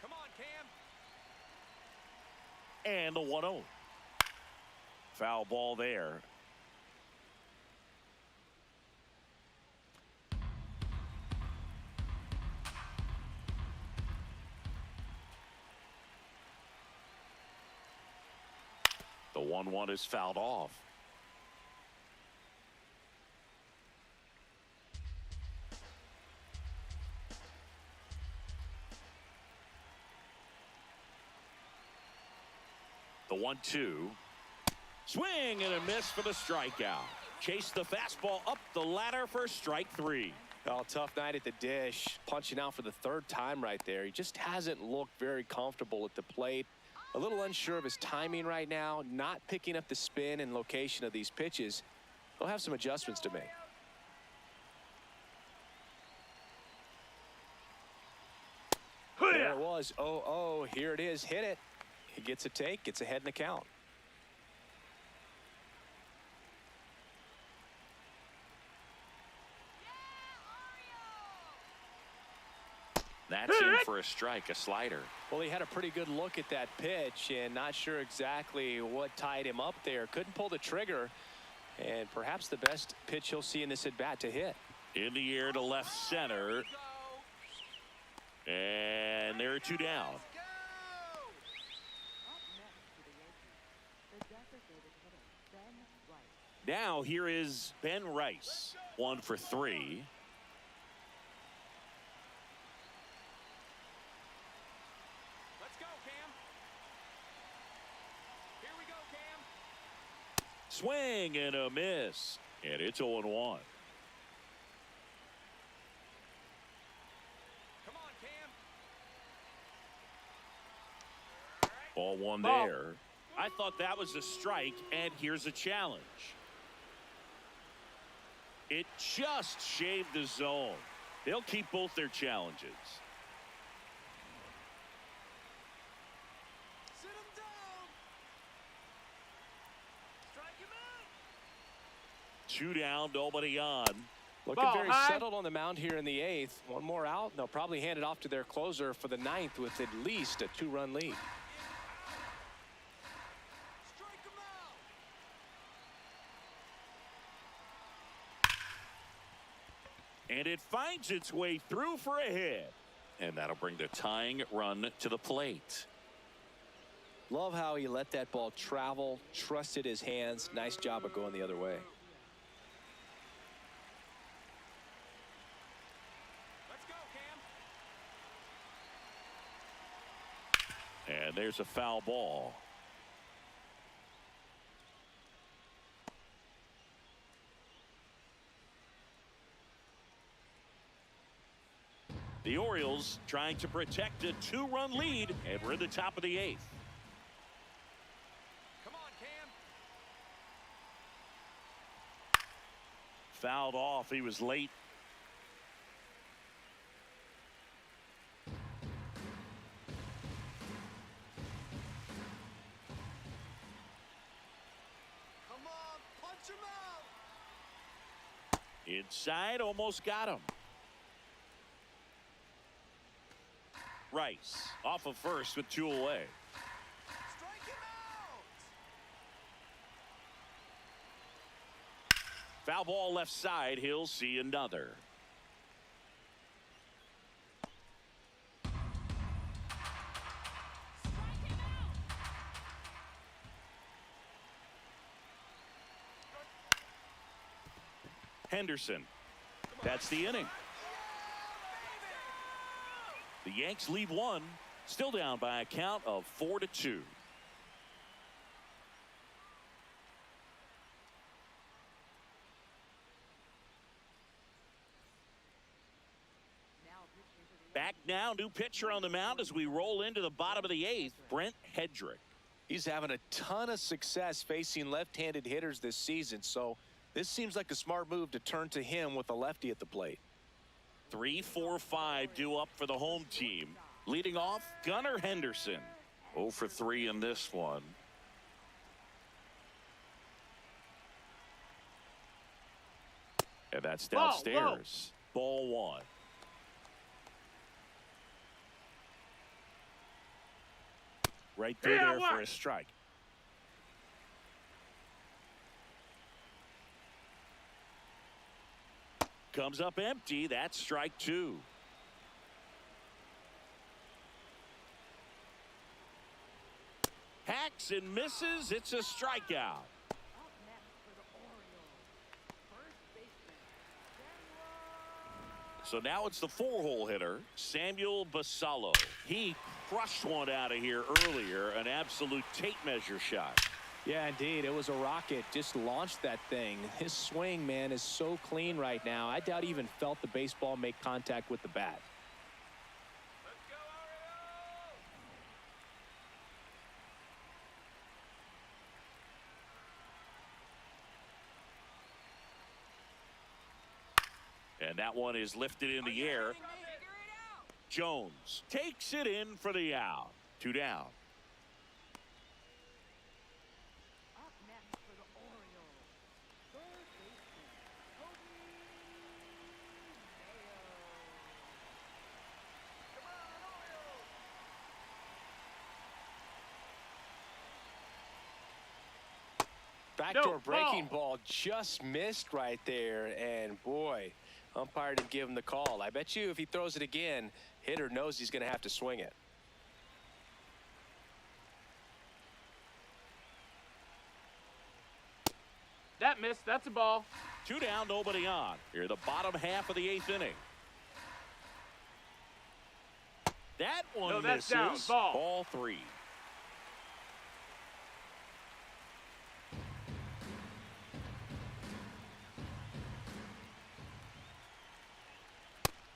Come on, Cam. And the 1-0. Foul ball there. The 1-1 is fouled off. The 1-2. Swing and a miss for the strikeout. Chase the fastball up the ladder for strike 3. Oh, tough night at the dish. Punching out for the 3rd time right there. He just hasn't looked very comfortable at the plate. A little unsure of his timing right now. Not picking up the spin and location of these pitches. He'll have some adjustments to make. There it was. Oh, here it is. Hit it. He gets a take. Gets ahead in the count. That's in for a strike, a slider. Well, he had a pretty good look at that pitch and not sure exactly what tied him up there. Couldn't pull the trigger, and perhaps the best pitch he'll see in this at bat to hit. In the air to left center. And there are 2 down. Up next for the Yankees, the designated hitter, Ben Rice. Now here is Ben Rice. 1 for 3. Let's go, Cam. Here we go, Cam. Swing and a miss. And it's 0-1. Come on, Cam. Ball 1 Ball. there. I thought that was a strike, and here's a challenge. It just shaved the zone. They'll keep both their challenges. Sit him down. Strike him out. 2 down, nobody on. Looking Ball very high. settled on the mound here in the 8th. One more out, and they'll probably hand it off to their closer for the 9th with at least a 2-run lead. Strike him out. And it finds its way through for a hit. And that'll bring the tying run to the plate. Love how he let that ball travel, trusted his hands. Nice job of going the other way. Let's go, Cam. And there's a foul ball. The Orioles trying to protect a 2-run lead, and we're at the top of the 8th. Come on, Cam. Fouled off. He was late. Come on, punch him out. Inside, almost got him. Rice off of first with 2 away. Strike him out. Foul ball left side. He'll see another. Henderson. That's the inning. The Yanks lead one, still down by a count of 4-2. Back now, new pitcher on the mound as we roll into the bottom of the eighth, Brent Hedrick. He's having a ton of success facing left-handed hitters this season, so this seems like a smart move to turn to him with a lefty at the plate. 3-4-5 due up for the home team. Leading off, Gunnar Henderson. 0 for 3 in this one. And that's downstairs. Ball one. Right through there for a strike. Comes up empty. That's strike two. Hacks and misses. It's a strikeout. Up next for the Orioles, first baseman, Samuel. So now it's the four-hole hitter, Samuel Basallo. He crushed one out of here earlier, an absolute tape measure shot. Yeah, indeed. It was a rocket. Just launched that thing. His swing, man, is so clean right now. I doubt he even felt the baseball make contact with the bat. And that one is lifted in the air. Jones takes it in for the out. 2 down. Up next for the Orioles, third baseman, Toby Mayo. Backdoor breaking ball just missed right there, and boy, umpire didn't give him the call. I bet you if he throws it again, hitter knows he's going to have to swing it. That missed. That's a ball. 2 down, nobody on. Here, the bottom half of the 8th inning. That one No, that's misses. down. Ball. Ball 3.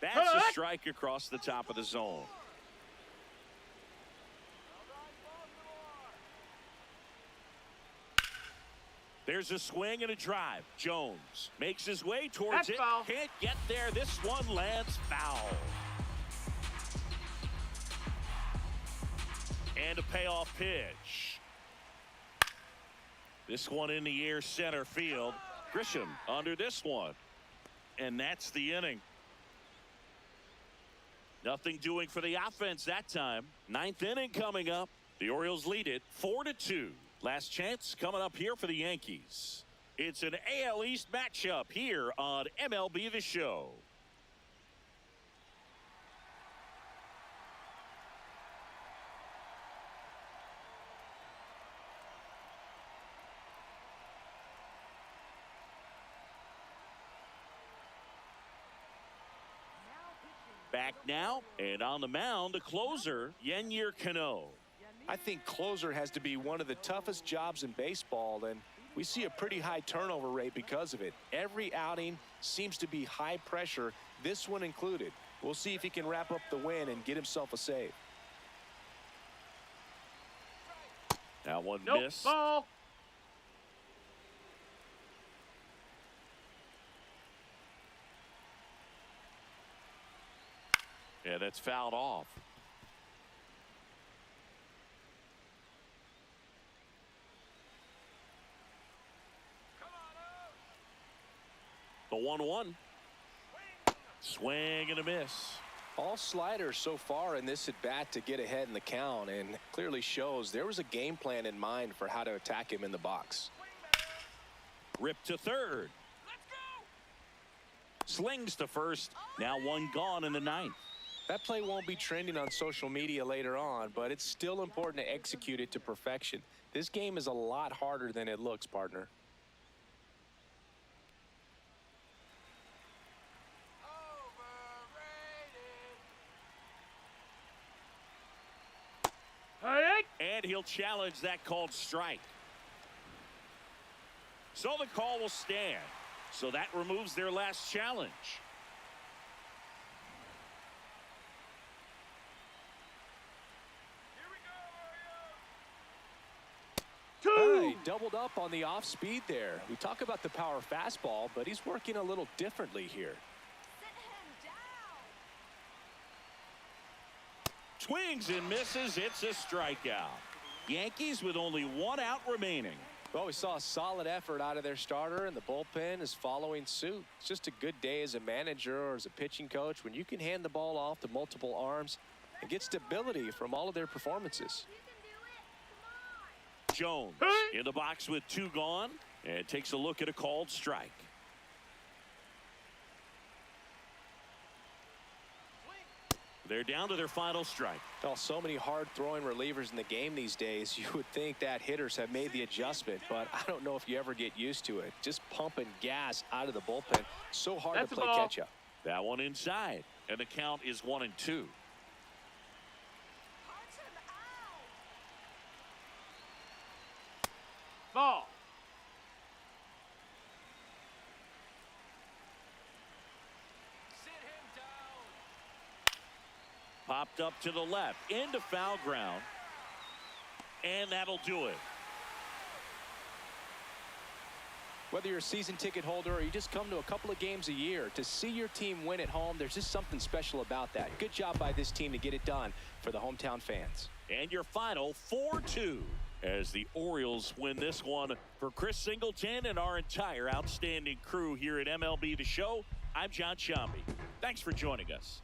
That's a strike across the top of the zone. There's a swing and a drive. Jones makes his way towards That's it. foul. Can't get there. This one lands foul. And a payoff pitch. This one in the air, center field. Grisham under this one. And that's the inning. Nothing doing for the offense that time. 9th inning coming up. The Orioles lead it 4-2. Last chance coming up here for the Yankees. It's an AL East matchup here on MLB The Show. Back now, and on the mound, the closer, Yennier Cano. I think closer has to be one of the toughest jobs in baseball, and we see a pretty high turnover rate because of it. Every outing seems to be high pressure, this one included. We'll see if he can wrap up the win and get himself a save. That one Nope. missed. Ball. Yeah, that's fouled off. The 1-1. Swing and a miss. All sliders so far in this at bat to get ahead in the count, and clearly shows there was a game plan in mind for how to attack him in the box. Ripped to third. Slings to first. Now one gone in the 9th. That play won't be trending on social media later on, but it's still important to execute it to perfection. This game is a lot harder than it looks, partner. he'll challenge that called strike. So the call will stand. So that removes their last challenge. He doubled up on the off speed there. We talk about the power fastball, but he's working a little differently here. Sit him down. Swings and misses. It's a strikeout. Yankees with only 1 out remaining. Well, we saw a solid effort out of their starter, and the bullpen is following suit. It's just a good day as a manager or as a pitching coach when you can hand the ball off to multiple arms and get stability from all of their performances. You can do it. Come on. Jones in the box with 2 gone and takes a look at a called strike. They're down to their final strike. Well, so many hard-throwing relievers in the game these days, you would think that hitters have made the adjustment, but I don't know if you ever get used to it. Just pumping gas out of the bullpen. So hard That's to a play ball. catch-up. That one inside, and the count is 1-2. Punch him out. Ball. Sit him down. Popped up to the left, into foul ground, and that'll do it. Whether you're a season ticket holder or you just come to a couple of games a year, to see your team win at home, there's just something special about that. Good job by this team to get it done for the hometown fans. And your final 4-2 as the Orioles win this one. For Chris Singleton and our entire outstanding crew here at MLB The Show, I'm John Shambi. Thanks for joining us.